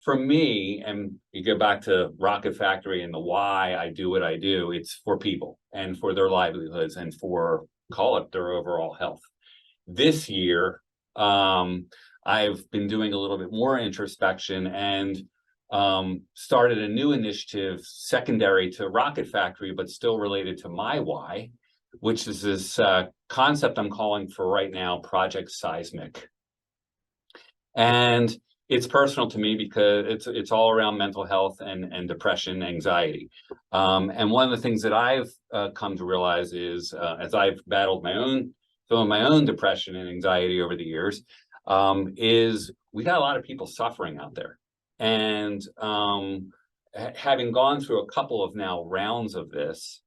for me, and you go back to Rocket Factory and the why I do what I do, it's for people and for their livelihoods and for, call it, their overall health. This year, I've been doing a little bit more introspection and started a new initiative secondary to Rocket Factory, but still related to my why, which is this concept I'm calling for right now, Project Seizmic. And it's personal to me because it's all around mental health and depression, anxiety. And one of the things that I've come to realize is, as I've battled some of my own depression and anxiety over the years, is we got a lot of people suffering out there. And having gone through a couple of now rounds of this,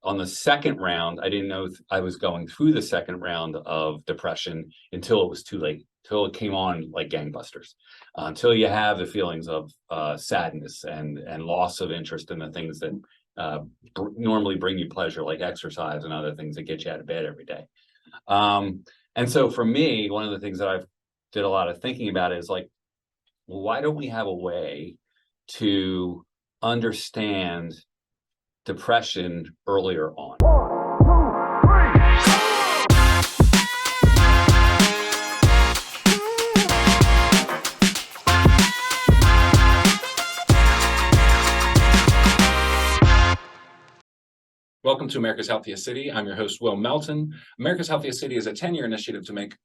on the second round, I didn't know I was going through the second round of depression until it was too late, till it came on like gangbusters, until you have the feelings of sadness and loss of interest in the things that normally bring you pleasure, like exercise and other things that get you out of bed every day. And so for me, one of the things that I've did a lot of thinking about is like, well, why don't we have a way to understand depression earlier on? Welcome to America's Healthiest City. I'm your host, Will Melton. America's Healthiest City is a 10-year initiative to make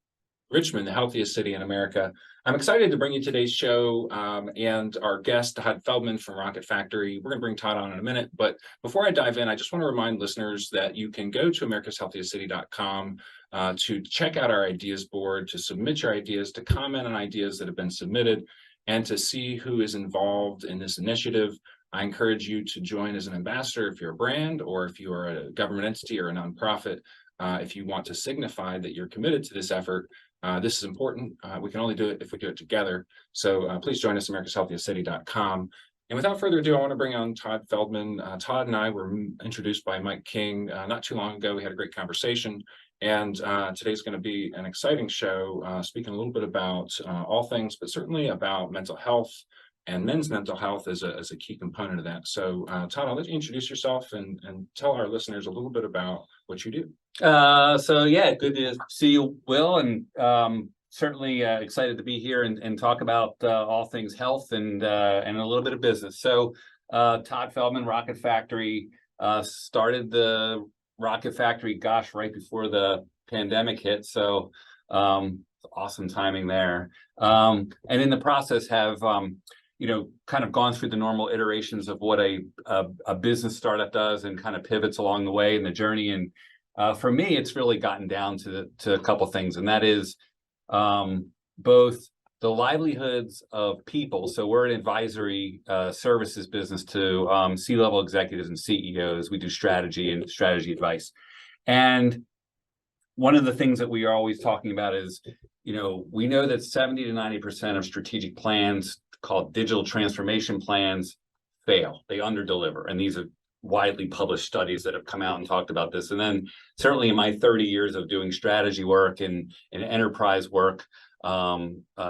Richmond the healthiest city in America. I'm excited to bring you today's show and our guest, Todd Feldman from Rocket Factory. We're going to bring Todd on in a minute, but before I dive in, I just want to remind listeners that you can go to americashealthiestcity.com to check out our ideas board, to submit your ideas, to comment on ideas that have been submitted, and to see who is involved in this initiative. I encourage you to join as an ambassador if you're a brand or if you are a government entity or a nonprofit. If you want to signify that you're committed to this effort, this is important. We can only do it if we do it together. So please join us at americashealthiestcity.com. And without further ado, I want to bring on Todd Feldman. Todd and I were introduced by Mike King not too long ago. We had a great conversation. And today's going to be an exciting show, speaking a little bit about all things, but certainly about mental health and men's mental health as a key component of that. So Todd, I'll let you introduce yourself and tell our listeners a little bit about what you do. So yeah, good to see you, Will, and certainly excited to be here and talk about all things health and a little bit of business. So Todd Feldman, Rocket Factory, started the Rocket Factory, gosh, right before the pandemic hit. So awesome timing there. And in the process have kind of gone through the normal iterations of what a business startup does and kind of pivots along the way in the journey. And for me, it's really gotten down to a couple things, and that is both the livelihoods of people. So we're an advisory services business to C-level executives and CEOs. We do strategy and strategy advice. And one of the things that we are always talking about is, we know that 70 to 90% of strategic plans called digital transformation plans fail. They underdeliver. And these are widely published studies that have come out and talked about this. And then certainly in my 30 years of doing strategy work and enterprise work,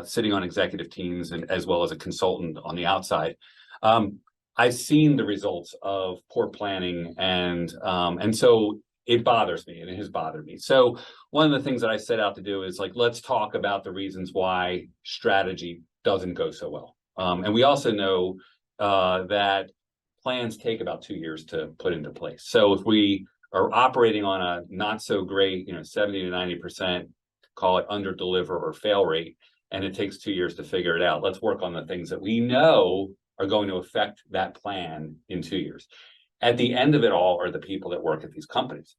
sitting on executive teams and as well as a consultant on the outside, I've seen the results of poor planning, and so it bothers me, and it has bothered me. So one of the things that I set out to do is let's talk about the reasons why strategy doesn't go so well. And we also know that plans take about 2 years to put into place. So if we are operating on a not so great, 70 to 90%, call it under deliver or fail rate, and it takes 2 years to figure it out, let's work on the things that we know are going to affect that plan in 2 years. At the end of it all are the people that work at these companies.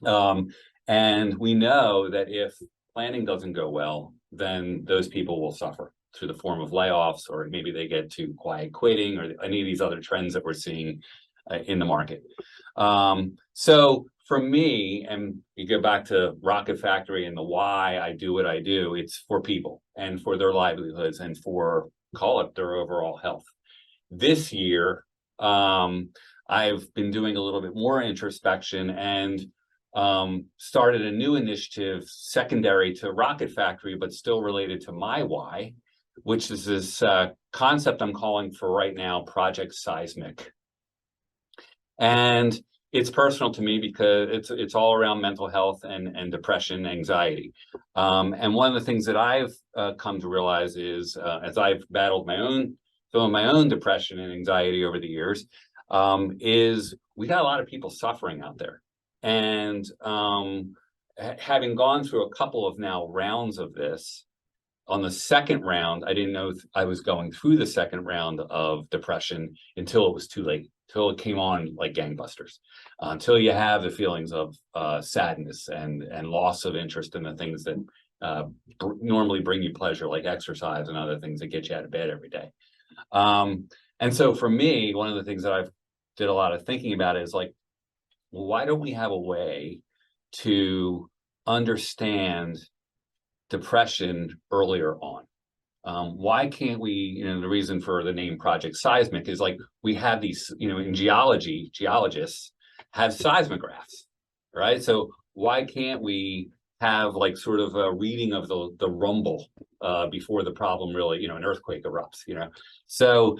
And we know that if planning doesn't go well, then those people will suffer through the form of layoffs, or maybe they get to quiet quitting, or any of these other trends that we're seeing in the market. So for me, and you go back to Rocket Factory and the why I do what I do, it's for people and for their livelihoods and for, call it, their overall health. This year, I've been doing a little bit more introspection and started a new initiative secondary to Rocket Factory, but still related to my why, which is this concept I'm calling for right now, Project Seizmic. And it's personal to me because it's all around mental health and depression, anxiety. And one of the things that I've come to realize is, as I've battled some of my own depression and anxiety over the years, is we got a lot of people suffering out there. And having gone through a couple of now rounds of this, on the second round, I didn't know I was going through the second round of depression until it was too late, till it came on like gangbusters, until you have the feelings of sadness and loss of interest in the things that normally bring you pleasure, like exercise and other things that get you out of bed every day. And so for me, one of the things that I've did a lot of thinking about is like, well, why don't we have a way to understand depression earlier on? Why can't we, the reason for the name Project Seizmic is like we have these, in geology, geologists have seismographs, right? So why can't we have like sort of a reading of the rumble before the problem really, an earthquake erupts, So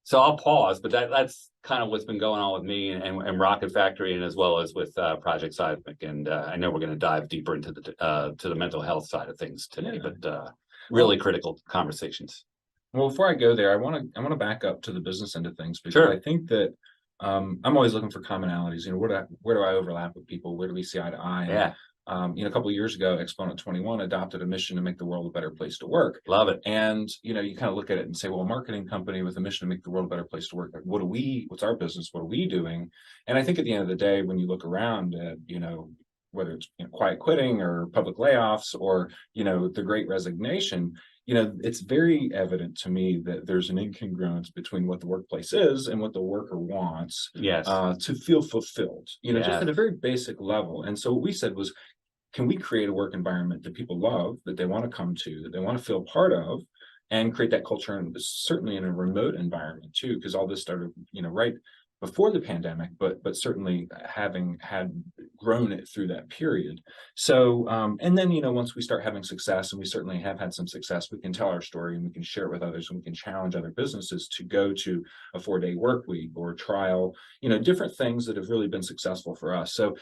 so I'll pause, but that's kind of what's been going on with me and Rocket Factory, and as well as with Project Seizmic. And I know we're going to dive deeper into the mental health side of things today, but really critical conversations. Well, before I go there, I want to back up to the business end of things, because Sure. I think that I'm always looking for commonalities. Where do I overlap with people? Where do we see eye to eye? Yeah. A couple of years ago, Exponent 21 adopted a mission to make the world a better place to work. Love it. And, you kind of look at it and say, well, a marketing company with a mission to make the world a better place to work, like, what's our business? What are we doing? And I think at the end of the day, when you look around at, whether it's quiet quitting or public layoffs or, the great resignation, it's very evident to me that there's an incongruence between what the workplace is and what the worker wants. Yes. To feel fulfilled, just Yes. at a very basic level. And so what we said was, can we create a work environment that people love, that they want to come to, that they want to feel part of, and create that culture, and certainly in a remote environment too, because all this started, right before the pandemic, but certainly having had grown it through that period. So, and then, once we start having success, and we certainly have had some success, we can tell our story and we can share it with others, and we can challenge other businesses to go to a 4-day work week or trial, different things that have really been successful for us. So,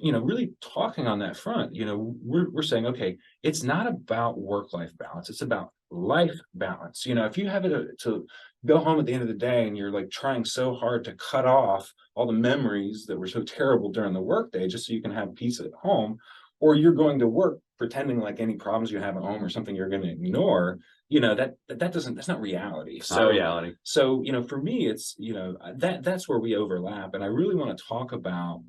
really talking on that front, we're saying, okay, it's not about work-life balance, it's about life balance. If you have it to go home at the end of the day and you're like trying so hard to cut off all the memories that were so terrible during the workday just so you can have peace at home, or you're going to work pretending like any problems you have at home or something you're going to ignore, that's not reality. It's not reality. So, for me, it's, that's where we overlap. And I really want to talk about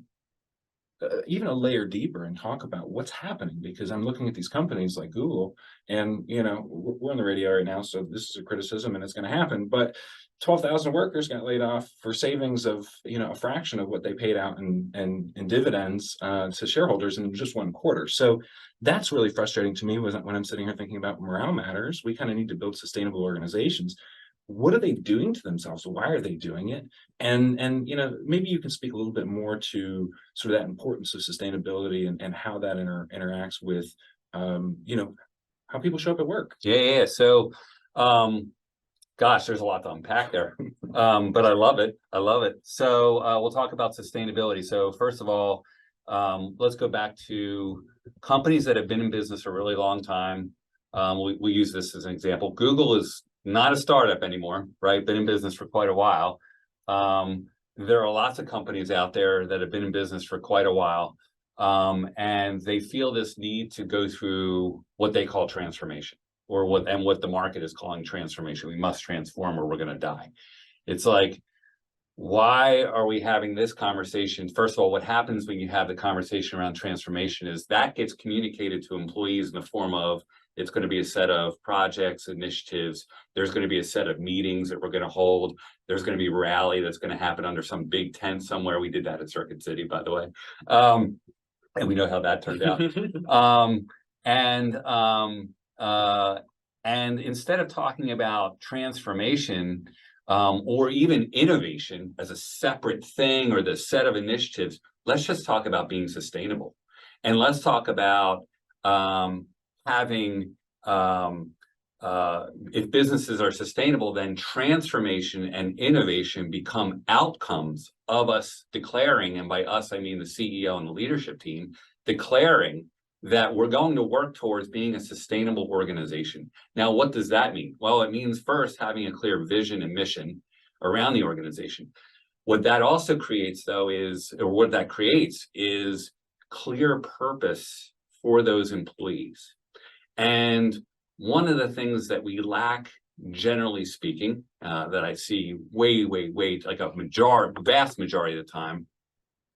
even a layer deeper and talk about what's happening, because I'm looking at these companies like Google, and we're on the radio right now, so this is a criticism and it's going to happen, but 12,000 workers got laid off for savings of a fraction of what they paid out in dividends to shareholders in just one quarter. So that's really frustrating to me when I'm sitting here thinking about morale matters. We kind of need to build sustainable organizations. What are they doing to themselves? Why are they doing it? And maybe you can speak a little bit more to sort of that importance of sustainability and how that interacts with how people show up at work. Yeah. So gosh, there's a lot to unpack there. But I love it. So we'll talk about sustainability. So first of all, let's go back to companies that have been in business for a really long time. We use this as an example. Google is not a startup anymore, right? Been in business for quite a while. There are lots of companies out there that have been in business for quite a while, and they feel this need to go through what they call transformation, or what the market is calling transformation. We must transform or we're going to die. It's like, why are we having this conversation? First of all, what happens when you have the conversation around transformation is that gets communicated to employees in the form of, it's going to be a set of projects, initiatives. There's going to be a set of meetings that we're going to hold. There's going to be a rally that's going to happen under some big tent somewhere. We did that at Circuit City, by the way. And we know how that turned out. And instead of talking about transformation or even innovation as a separate thing or the set of initiatives, let's just talk about being sustainable. And let's talk about having if businesses are sustainable, then transformation and innovation become outcomes of us declaring, and by us, I mean the CEO and the leadership team, declaring that we're going to work towards being a sustainable organization. Now, what does that mean? Well, it means first having a clear vision and mission around the organization. What that also creates, though, what that creates is clear purpose for those employees. And one of the things that we lack, generally speaking, that I see way, like vast majority of the time,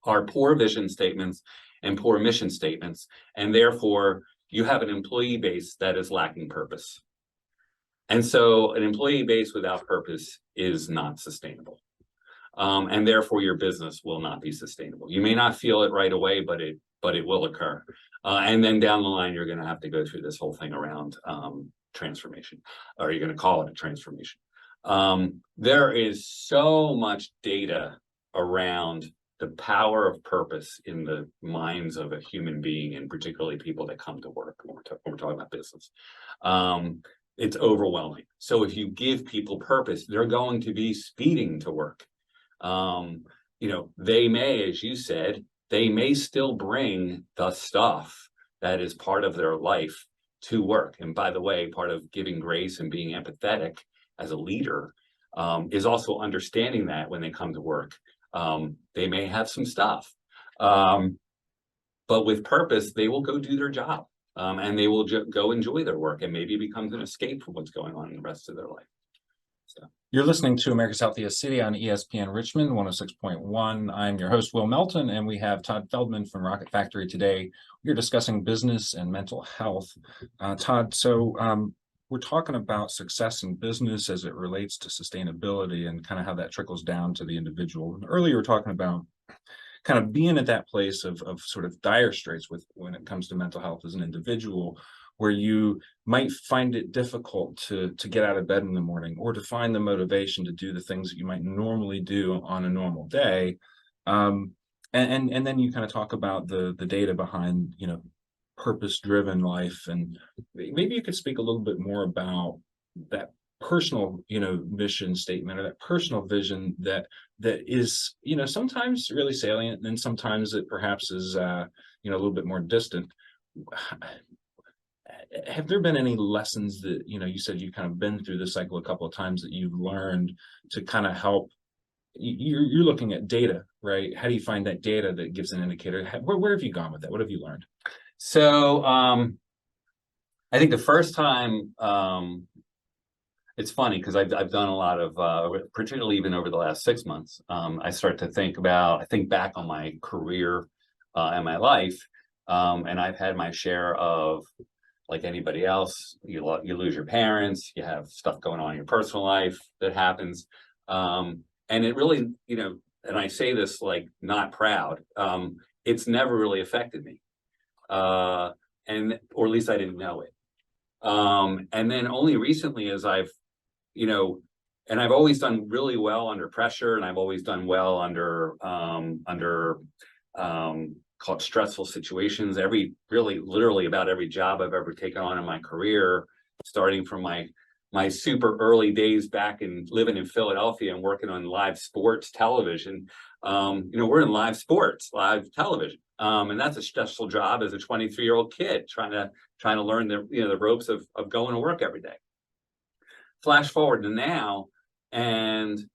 are poor vision statements and poor mission statements. And therefore, you have an employee base that is lacking purpose. And so an employee base without purpose is not sustainable. And therefore, your business will not be sustainable. You may not feel it right away, but it will occur. And then down the line, you're going to have to go through this whole thing around transformation, or you're going to call it a transformation. There is so much data around the power of purpose in the minds of a human being, and particularly people that come to work when we're talking about business. It's overwhelming. So if you give people purpose, they're going to be speeding to work. They may, as you said, they may still bring the stuff that is part of their life to work. And by the way, part of giving grace and being empathetic as a leader is also understanding that when they come to work, they may have some stuff, but with purpose, they will go do their job, and they will go enjoy their work, and maybe it becomes an escape from what's going on in the rest of their life. So. You're listening to America's Healthiest City on ESPN Richmond 106.1. I'm your host, Will Melton, and we have Todd Feldman from Rocket Factory today. We're discussing business and mental health. Todd, so we're talking about success in business as it relates to sustainability and kind of how that trickles down to the individual. And earlier, we were talking about kind of being at that place of sort of dire straits when it comes to mental health as an individual, where you might find it difficult to get out of bed in the morning, or to find the motivation to do the things that you might normally do on a normal day. And then you kind of talk about the data behind, purpose-driven life. And maybe you could speak a little bit more about that personal, mission statement, or that personal vision that is, sometimes really salient, and then sometimes it perhaps is, a little bit more distant. Have there been any lessons that, you said you've kind of been through this cycle a couple of times, that you've learned to kind of help? You're looking at data, right? How do you find that data that gives an indicator? Where have you gone with that? What have you learned? So I think the first time, it's funny because I've done a lot of, particularly even over the last 6 months, I start to think back on my career and my life, and I've had my share of, like anybody else, you lose your parents, you have stuff going on in your personal life that happens. And it really, and I say this like not proud, it's never really affected me. Or at least I didn't know it. And then only recently, as I've always done really well under pressure, and I've always done well under called stressful situations. Literally about every job I've ever taken on in my career, starting from my super early days back in living in Philadelphia and working on live sports television. We're in live television. And that's a stressful job as a 23-year-old kid trying to learn the ropes of going to work every day. Flash forward to now, and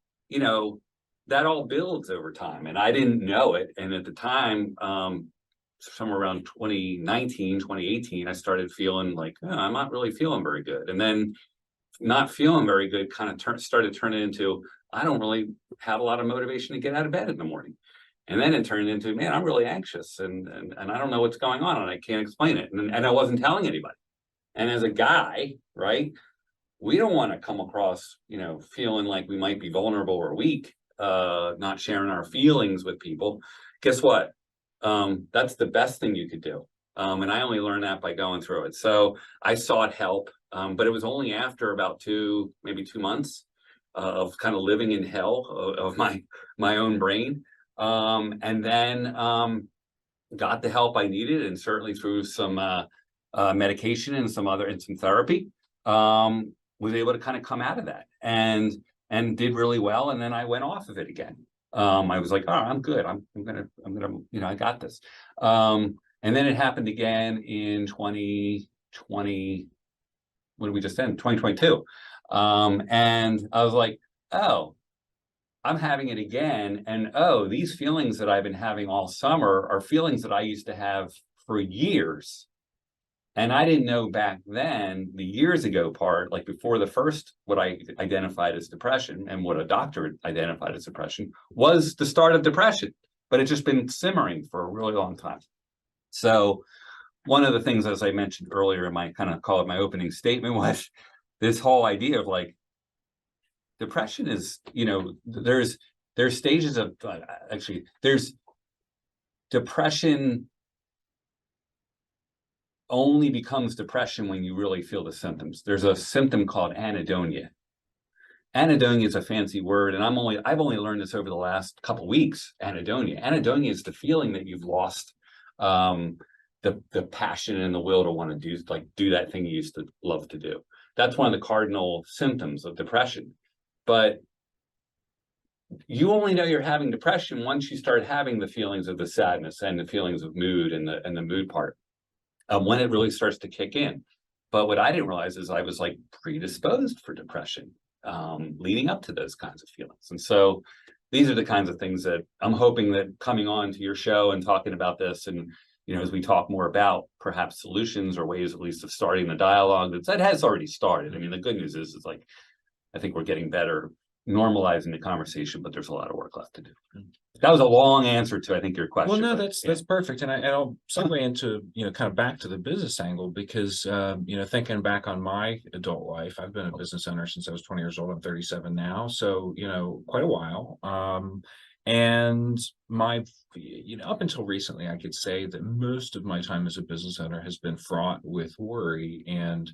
that all builds over time, and I didn't know it. And at the time, somewhere around 2019, 2018, I started feeling like, I'm not really feeling very good. And then not feeling very good kind of started turning into, I don't really have a lot of motivation to get out of bed in the morning. And then it turned into, man, I'm really anxious, and I don't know what's going on, and I can't explain it. And I wasn't telling anybody. And as a guy, right, we don't want to come across, feeling like we might be vulnerable or weak, not sharing our feelings with people. Guess what? That's the best thing you could do. And I only learned that by going through it. So I sought help, but it was only after about maybe 2 months of kind of living in hell of my own brain. And then got the help I needed, and certainly through some medication and some therapy. was able to kind of come out of that and did really well. And then I went off of it again. I was like, oh, I'm good. I'm gonna, I got this. And then it happened again in 2020. What did we just end? 2022. And I was like, oh, I'm having it again. And oh, these feelings that I've been having all summer are feelings that I used to have for years. And I didn't know back then, the years ago part, like before the first, what I identified as depression and what a doctor identified as depression was the start of depression, but it's just been simmering for a really long time. So one of the things, as I mentioned earlier in my kind of call it my opening statement, was this whole idea of like, depression is, there's stages of, actually, there's depression only becomes depression when you really feel the symptoms. There's a symptom called anhedonia. Anhedonia is a fancy word, and I've only learned this over the last couple of weeks. Anhedonia. Anhedonia is the feeling that you've lost the passion and the will to want to do that thing you used to love to do. That's one of the cardinal symptoms of depression. But you only know you're having depression once you start having the feelings of the sadness and the feelings of mood and the mood part. When it really starts to kick in. But what I didn't realize is I was like predisposed for depression leading up to those kinds of feelings. And so these are the kinds of things that I'm hoping that coming on to your show and talking about this, and as we talk more about perhaps solutions or ways at least of starting the dialogue, that has already started. I mean, the good news is like, I think we're getting better normalizing the conversation, but there's a lot of work left to do. That was a long answer to, I think, your question. Well, no, that's perfect. And I'll segue into, kind of back to the business angle, because, thinking back on my adult life, I've been a business owner since I was 20 years old. I'm 37 now. So, quite a while. And up until recently, I could say that most of my time as a business owner has been fraught with worry and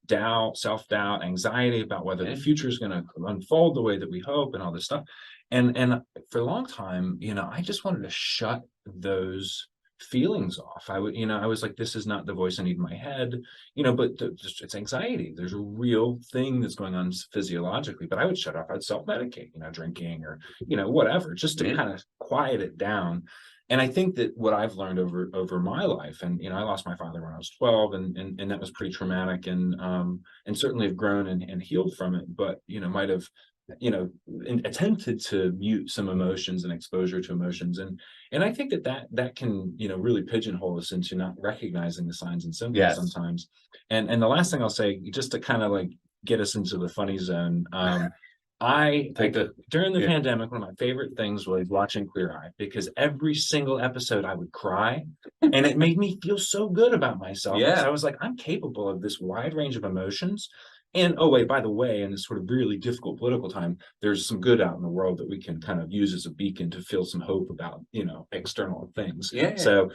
doubt, self-doubt, anxiety about whether the future is going to unfold the way that we hope and all this stuff. And for a long time, I just wanted to shut those feelings off. I was like, this is not the voice I need in my head, but it's anxiety. There's a real thing that's going on physiologically, but I would shut off. I'd self-medicate, drinking or, whatever, just to kind of quiet it down. And I think that what I've learned over my life, and I lost my father when I was 12, and that was pretty traumatic, and certainly have grown and healed from it, but might have attempted to mute some emotions and exposure to emotions, and I think that can really pigeonhole us into not recognizing the signs and symptoms sometimes. And the last thing I'll say, just to kind of like get us into the funny zone. During the pandemic, one of my favorite things was watching Queer Eye, because every single episode I would cry, and it made me feel so good about myself. Yeah. I was like, I'm capable of this wide range of emotions. And oh wait, by the way, in this sort of really difficult political time, there's some good out in the world that we can kind of use as a beacon to feel some hope about, external things. Yeah. So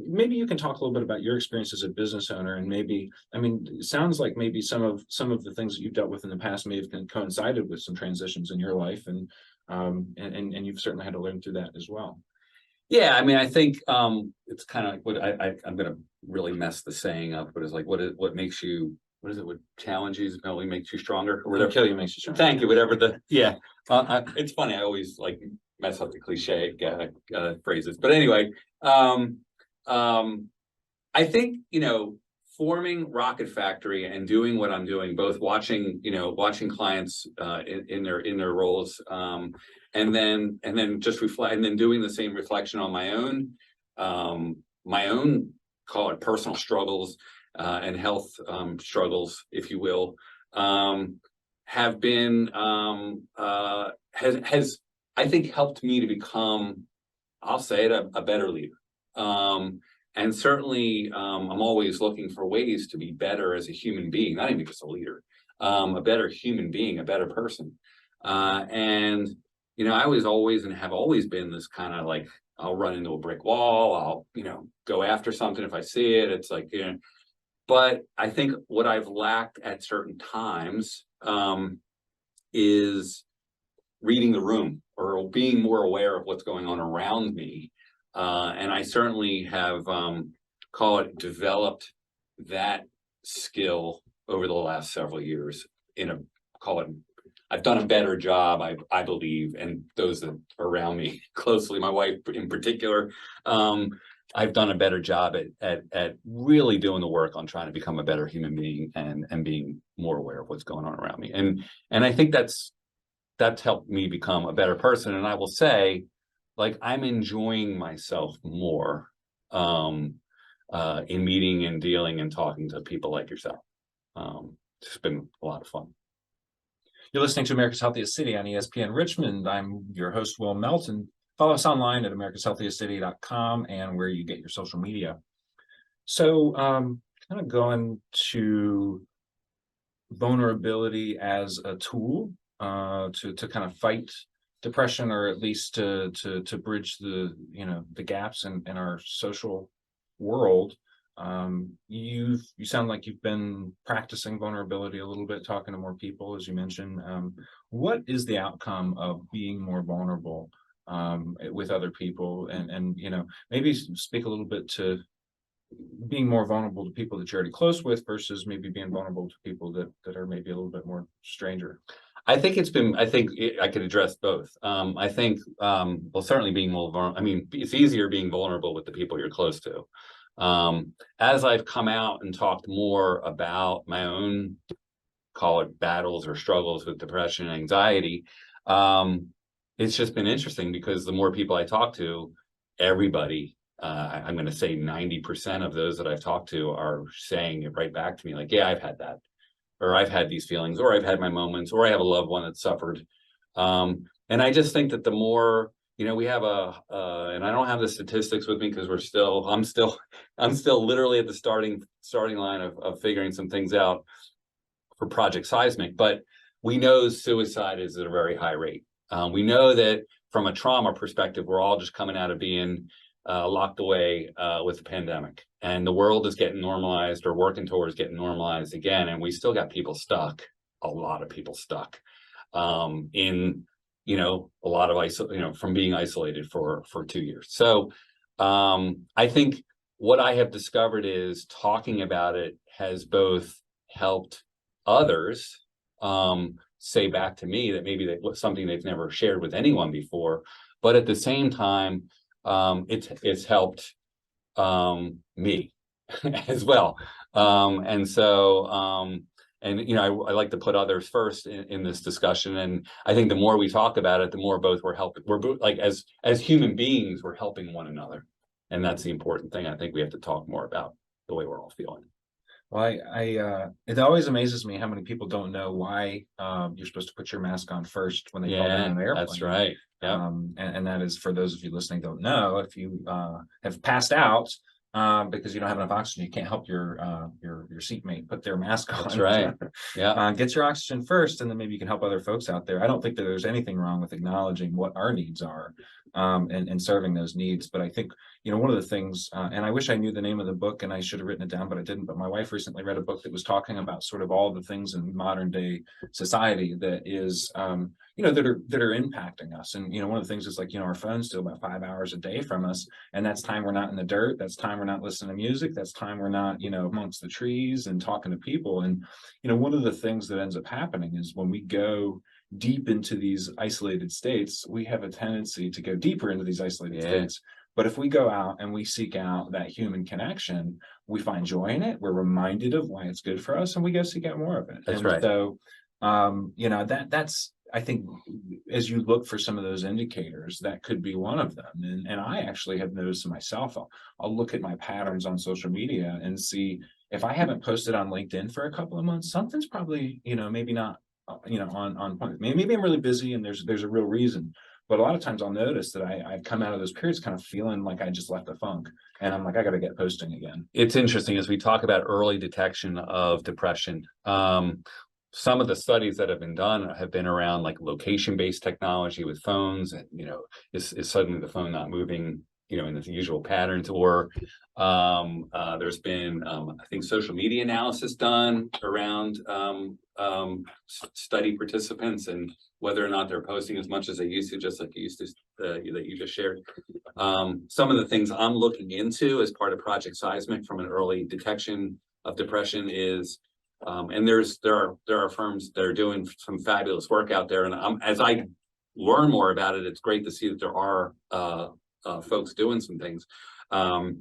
maybe you can talk a little bit about your experience as a business owner, and maybe, it sounds like maybe some of the things that you've dealt with in the past may have coincided with some transitions in your life, and you've certainly had to learn through that as well. Yeah, I think it's kind of like what I'm going to really mess the saying up, but it's like, what makes you, what is it? What challenges only makes you stronger, or whatever. Kill you makes you stronger. Thank you. Whatever it's funny. I always like mess up the cliche phrases, but anyway, I think forming Rocket Factory and doing what I'm doing, both watching clients in their roles, and then just reflect, and then doing the same reflection on my own call it personal struggles. And health struggles, if you will, have been has I think helped me to become, I'll say it, a better leader. And certainly I'm always looking for ways to be better as a human being, not even just a leader, a better human being, a better person. And I was always and have always been this kind of like, I'll run into a brick wall, I'll go after something if I see it. It's like, but I think what I've lacked at certain times is reading the room, or being more aware of what's going on around me. And I certainly have, developed that skill over the last several years I've done a better job, I believe, and those that are around me closely, my wife in particular, I've done a better job at really doing the work on trying to become a better human being and being more aware of what's going on around me. And I think that's helped me become a better person. And I will say, like, I'm enjoying myself more in meeting and dealing and talking to people like yourself. It's been a lot of fun. You're listening to America's Healthiest City on ESPN Richmond. I'm your host, Will Melton. Follow us online at americashealthiestcity.com and where you get your social media. So kind of going to vulnerability as a tool to kind of fight depression, or at least to bridge the gaps in our social world. You sound like you've been practicing vulnerability a little bit, talking to more people, as you mentioned. What is the outcome of being more vulnerable with other people, and maybe speak a little bit to being more vulnerable to people that you're already close with versus maybe being vulnerable to people that are maybe a little bit more stranger? I think I could address both. I think, well, certainly being more vulnerable. I mean, it's easier being vulnerable with the people you're close to. As I've come out and talked more about my own, call it battles or struggles with depression and anxiety, it's just been interesting because the more people I talk to, everybody, I'm going to say 90% of those that I've talked to are saying it right back to me, like, yeah, I've had that, or I've had these feelings, or I've had my moments, or I have a loved one that suffered. And I just think that the more, we have and I don't have the statistics with me because I'm still literally at the starting line of figuring some things out for Project Seizmic, but we know suicide is at a very high rate. We know that from a trauma perspective, we're all just coming out of being locked away with the pandemic, and the world is getting normalized, or working towards getting normalized again, and we still got people stuck, a lot of people stuck in a lot of from being isolated for 2 years. So I think what I have discovered is talking about it has both helped others say back to me that maybe something they've never shared with anyone before, but at the same time, it's helped me as well. And so, I like to put others first in this discussion. And I think the more we talk about it, the more both we're helping. We're both, like, as human beings, we're helping one another. And that's the important thing. I think we have to talk more about the way we're all feeling. Well, it always amazes me how many people don't know why you're supposed to put your mask on first when they fall down an airplane. That's right. Yeah. And that is, for those of you listening don't know, if you have passed out because you don't have enough oxygen, you can't help your seatmate put their mask on. That's right. Yeah. Get your oxygen first, and then maybe you can help other folks out there. I don't think that there's anything wrong with acknowledging what our needs are and serving those needs. But I think, one of the things, and I wish I knew the name of the book and I should have written it down, but I didn't. But my wife recently read a book that was talking about sort of all the things in modern day society that is, that are impacting us. And, one of the things is, like, our phones steal about 5 hours a day from us. And that's time we're not in the dirt. That's time we're not listening to music. That's time we're not, amongst the trees and talking to people. And, one of the things that ends up happening is when we go deep into these isolated states, we have a tendency to go deeper into these isolated states. But if we go out and we seek out that human connection, we find joy in it. We're reminded of why it's good for us, and we go seek out more of it. That's right. So, that's, I think, as you look for some of those indicators, that could be one of them. And I actually have noticed myself, I'll look at my patterns on social media and see if I haven't posted on LinkedIn for a couple of months, something's probably, maybe not, on point. Maybe I'm really busy and there's a real reason. But a lot of times I'll notice that I've come out of those periods kind of feeling like I just left the funk, and I'm like, I got to get posting again. It's interesting as we talk about early detection of depression. Some of the studies that have been done have been around, like, location-based technology with phones, and is suddenly the phone not moving in the usual patterns, or there's been I think social media analysis done around study participants and whether or not they're posting as much as they used to, just like you used to that you just shared. Some of the things I'm looking into as part of Project Seizmic from an early detection of depression is And there are firms that are doing some fabulous work out there. And as I learn more about it, it's great to see that there are folks doing some things around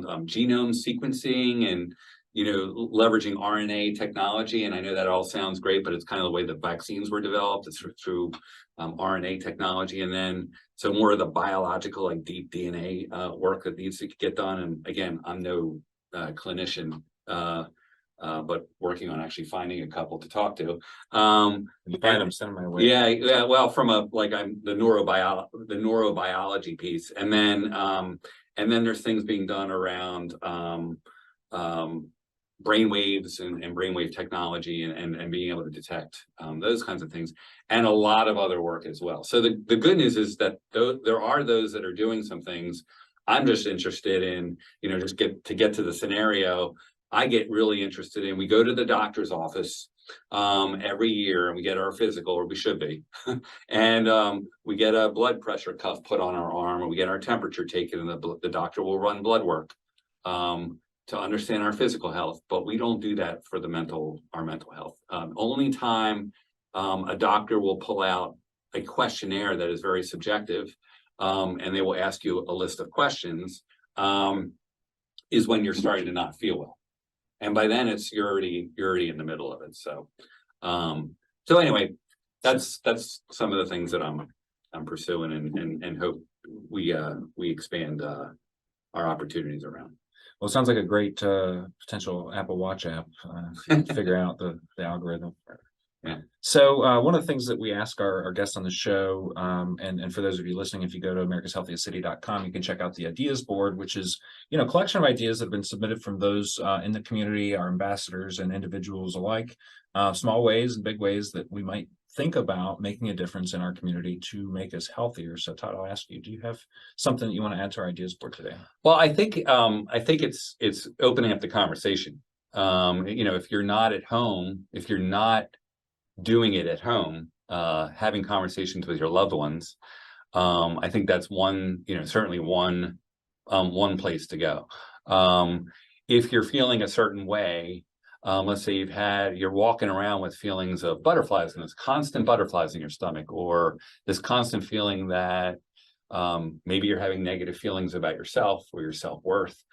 genome sequencing and leveraging RNA technology. And I know that all sounds great, but it's kind of the way the vaccines were developed. It's through RNA technology, and then so more of the biological, like deep DNA work that needs to get done. And again, I'm no clinician, but working on actually finding a couple to talk to. You find them, send them my way. Yeah. Well, from I'm the neurobiology piece, and then there's things being done around brainwaves and brainwave technology and being able to detect those kinds of things, and a lot of other work as well. So the good news is that there are those that are doing some things. I'm just interested in, just get to the scenario. I get really interested in, we go to the doctor's office every year and we get our physical, or we should be, and we get a blood pressure cuff put on our arm, and we get our temperature taken, and the doctor will run blood work to understand our physical health. But we don't do that for our mental health. Only time a doctor will pull out a questionnaire that is very subjective, and they will ask you a list of questions, is when you're starting to not feel well. And by then you're already in the middle of it. So anyway, that's some of the things that I'm pursuing and hope we expand our opportunities around. Well, it sounds like a great potential Apple Watch app to figure out the algorithm. Yeah. So one of the things that we ask our guests on the show, and for those of you listening, if you go to americashealthiestcity.com, you can check out the ideas board, which is a collection of ideas that have been submitted from those in the community, our ambassadors and individuals alike, small ways and big ways that we might think about making a difference in our community to make us healthier. So Todd, I'll ask you, do you have something that you want to add to our ideas board today? Well, I think it's opening up the conversation. If you're not at home, if you're not doing it at home, having conversations with your loved ones, I think that's certainly one place to go. If you're feeling a certain way, let's say you're walking around with feelings of butterflies, and this constant butterflies in your stomach, or this constant feeling that maybe you're having negative feelings about yourself or your self-worth,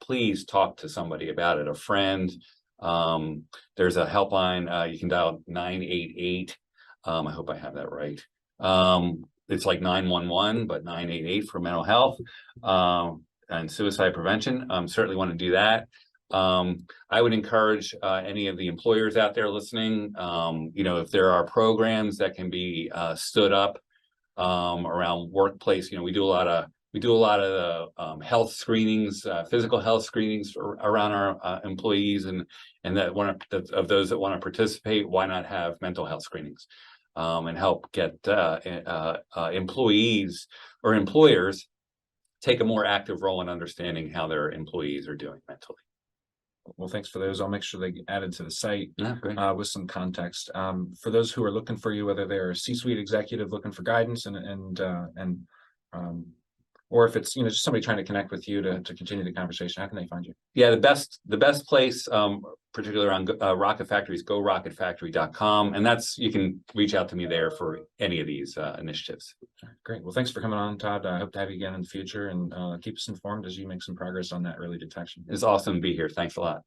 please talk to somebody about it, a friend. There's a helpline, you can dial 988. I hope I have that right. It's like 911, but 988 for mental health and suicide prevention. Certainly want to do that. I would encourage any of the employers out there listening, if there are programs that can be stood up around workplace. We do a lot of the health screenings, physical health screenings around our employees, and that of those that want to participate, why not have mental health screenings and help get employees or employers take a more active role in understanding how their employees are doing mentally. Well, thanks for those. I'll make sure they get added to the site with some context. For those who are looking for you, whether they're a C-suite executive looking for guidance or if it's just somebody trying to connect with you to continue the conversation, how can they find you? Yeah, the best place, particularly around Rocket Factory, is gorocketfactory.com, and you can reach out to me there for any of these initiatives. Great. Well, thanks for coming on, Todd. I hope to have you again in the future, and keep us informed as you make some progress on that early detection. It's awesome to be here. Thanks a lot.